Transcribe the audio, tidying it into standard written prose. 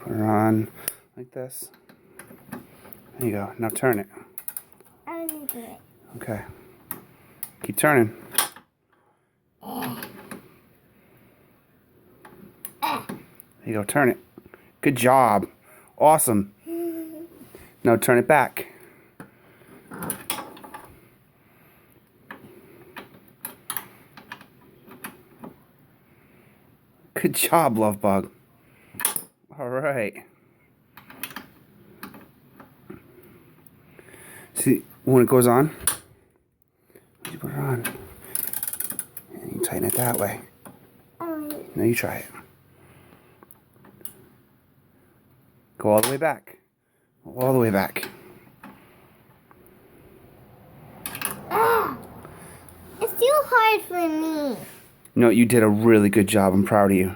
Put her on like this. There you go. Now turn it. I want to do it. Okay. Keep turning. There you go. Turn it. Good job. Awesome. Now turn it back. Good job, Love Bug. All right. See, when it goes on, you put it on. And you tighten it that way. Now you try it. Go all the way back. All the way back. It's too hard for me. No, you did a really good job. I'm proud of you.